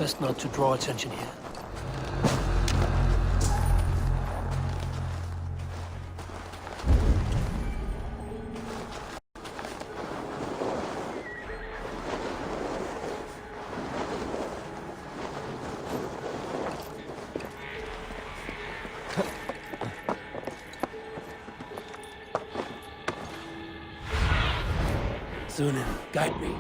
Best not to draw attention here. Sunan, guide me.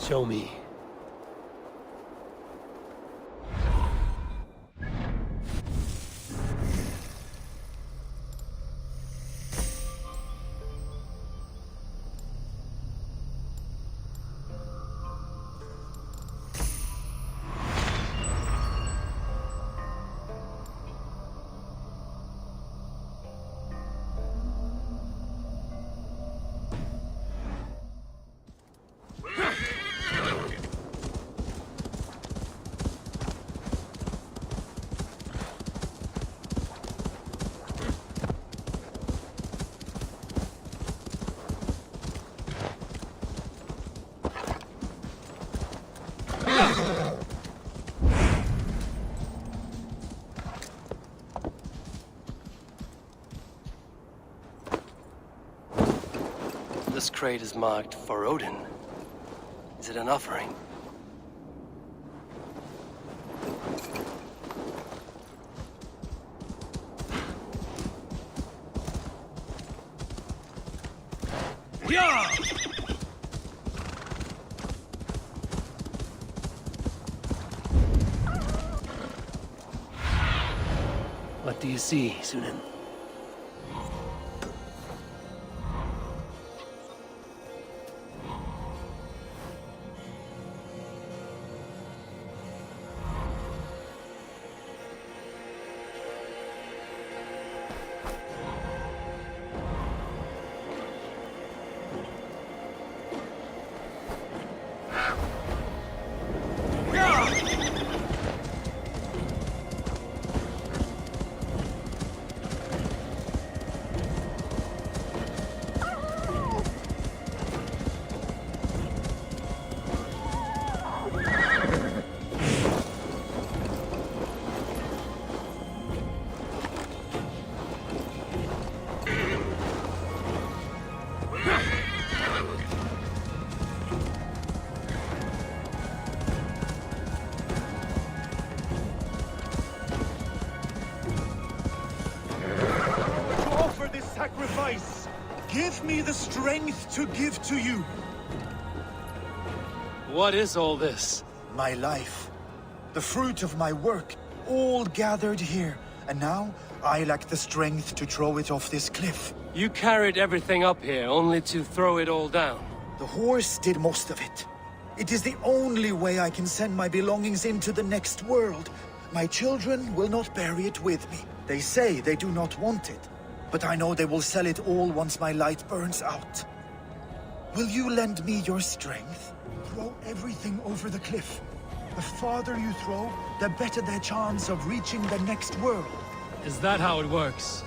Show me. This crate is marked for Odin. Is it an offering? Yeah! What do you see, Sunan? Sacrifice! Give me the strength to give to you. What is all this? My life, the fruit of my work, all gathered here. And now, I lack the strength to throw it off this cliff. You carried everything up here, only to throw it all down. The horse did most of it. It is the only way I can send my belongings into the next world. My children will not bury it with me. They say they do not want it. But I know they will sell it all once my light burns out. Will you lend me your strength? Throw everything over the cliff. The farther you throw, the better their chance of reaching the next world. Is that how it works?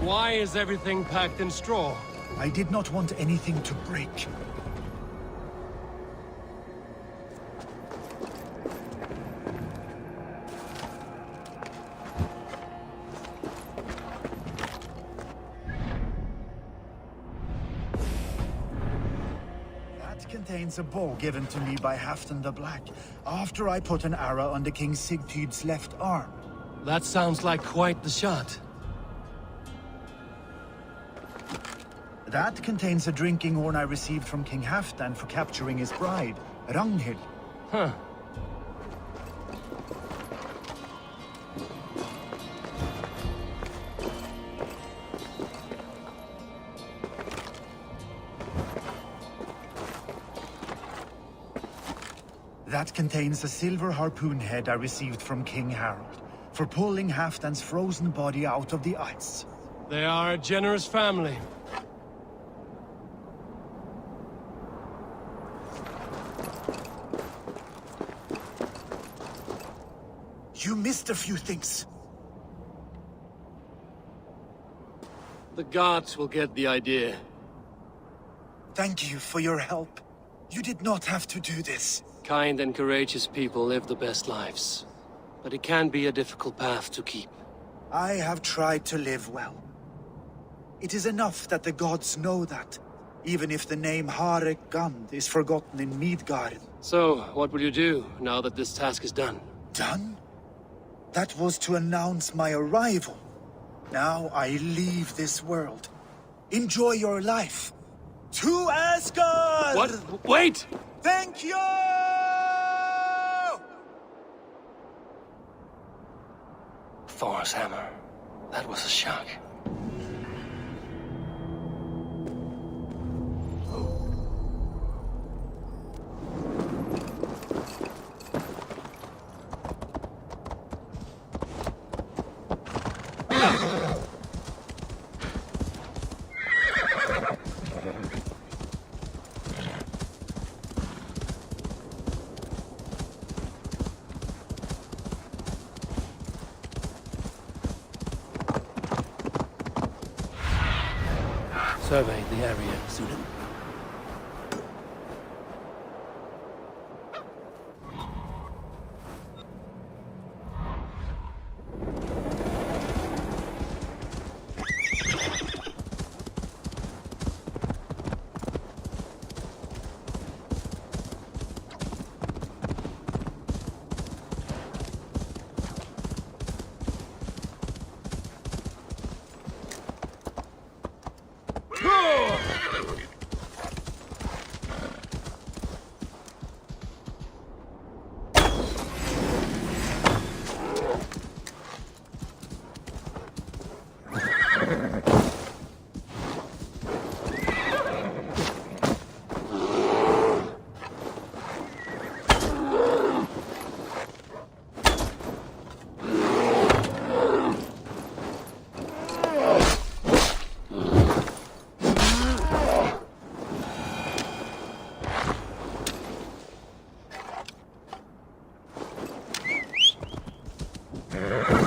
Why is everything packed in straw? I did not want anything to break. Contains a bow given to me by Halfdan the Black, after I put an arrow under King Sigtyd's left arm. That sounds like quite the shot. That contains a drinking horn I received from King Halfdan for capturing his bride, Ragnhild. Huh. That contains a silver harpoon head I received from King Harald, for pulling Halfdan's frozen body out of the ice. They are a generous family. You missed a few things. The gods will get the idea. Thank you for your help. You did not have to do this. Kind and courageous people live the best lives. But it can be a difficult path to keep. I have tried to live well. It is enough that the gods know that, even if the name Harek Gand is forgotten in Midgard. So, what will you do, now that this task is done? Done? That was to announce my arrival. Now I leave this world. Enjoy your life. To Asgard! What? Wait! Thank you! Thor's hammer. That was a shock. Survey the area, Sunan. Yeah!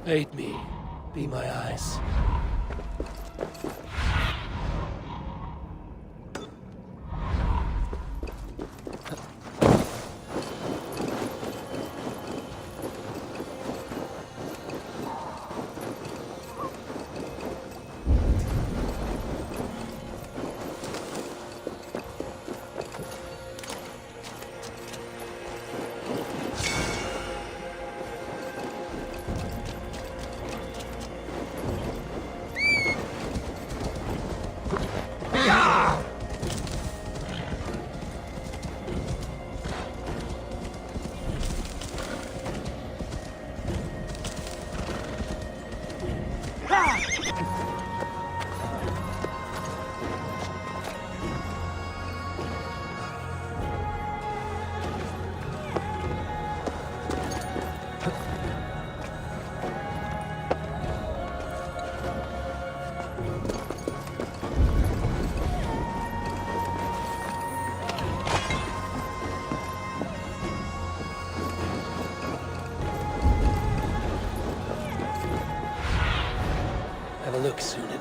Aid me. Be my eyes. Have a look, Sunan.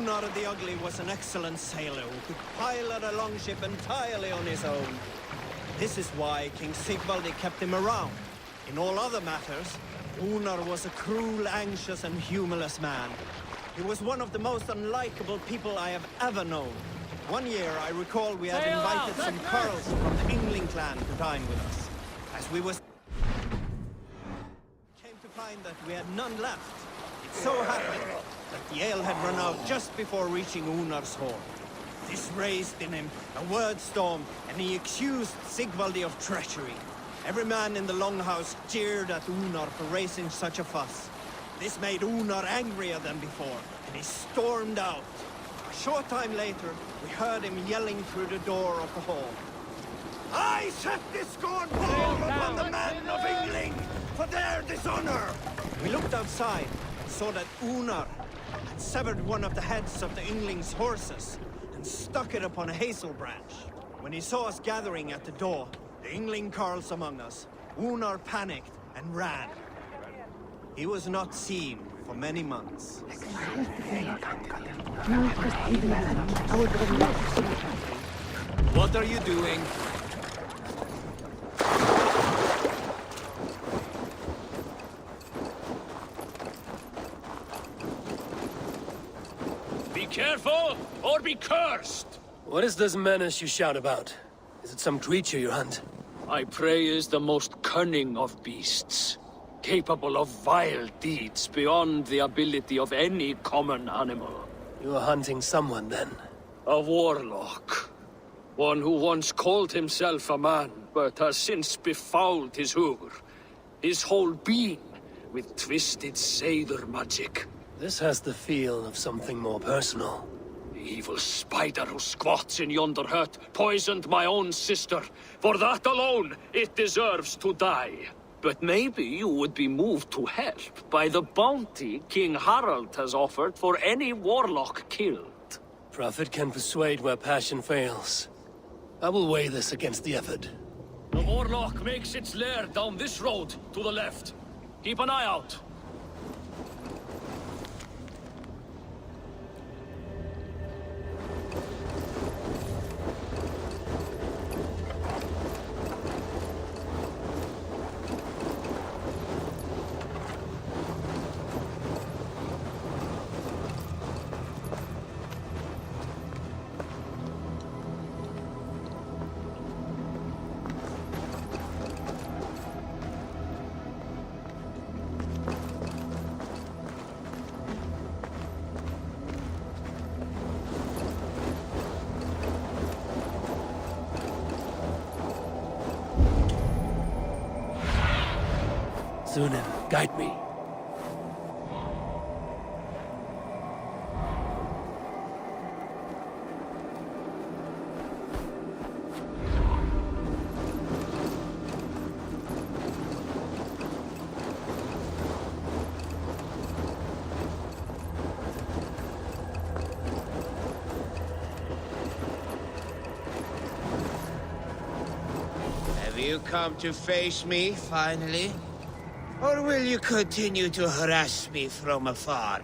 Unar the Ugly was an excellent sailor who could pilot a longship entirely on his own. This is why King Sigvaldi kept him around. In all other matters, Unar was a cruel, anxious, and humorless man. He was one of the most unlikable people I have ever known. One year, I recall we had invited some Carls from the Yngling clan to dine with us. As we came to find that we had none left. It so happened that the ale had run out just before reaching Unar's hall. This raised in him a word storm, and he accused Sigvaldi of treachery. Every man in the Longhouse jeered at Unar for raising such a fuss. This made Unar angrier than before, and he stormed out. A short time later, we heard him yelling through the door of the hall. I set this scorn bomb upon the men of Yngling for their dishonor! We looked outside and saw that Unar had severed one of the heads of the Yngling's horses and stuck it upon a hazel branch. When he saw us gathering at the door, the Yngling Carls among us, Unar panicked and ran. He was not seen for many months. What are you doing? Be careful, or be cursed! What is this menace you shout about? Is it some creature you hunt? My prey is the most cunning of beasts, capable of vile deeds beyond the ability of any common animal. You are hunting someone, then? A warlock. One who once called himself a man, but has since befouled his hugr, his whole being, with twisted sailor magic. This has the feel of something more personal. The evil spider who squats in yonder hut poisoned my own sister. For that alone, it deserves to die. But maybe you would be moved to help by the bounty King Harald has offered for any warlock killed. Prophet can persuade where passion fails. I will weigh this against the effort. The warlock makes its lair down this road to the left. Keep an eye out. Sunan, guide me. Have you come to face me, finally? Or will you continue to harass me from afar?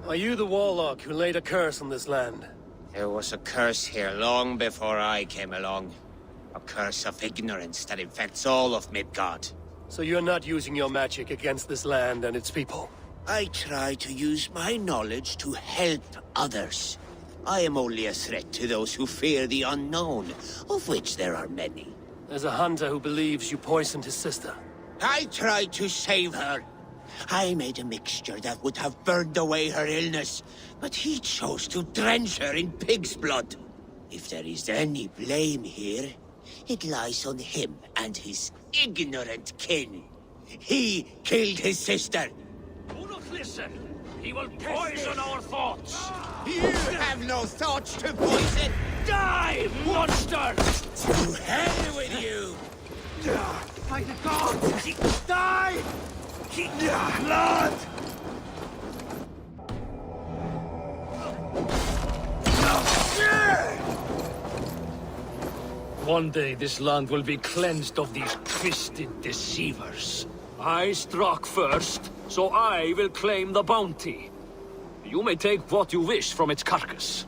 Are you the warlock who laid a curse on this land? There was a curse here long before I came along. A curse of ignorance that infects all of Midgard. So you're not using your magic against this land and its people? I try to use my knowledge to help others. I am only a threat to those who fear the unknown, of which there are many. There's a hunter who believes you poisoned his sister. I tried to save her. I made a mixture that would have burned away her illness, but he chose to drench her in pig's blood. If there is any blame here, it lies on him and his ignorant kin. He killed his sister. Do not listen. He will poison our thoughts. You have no thoughts to poison. Die, monster! To hell with you! By the gods! Die! Blood! One day this land will be cleansed of these twisted deceivers. I struck first, so I will claim the bounty. You may take what you wish from its carcass.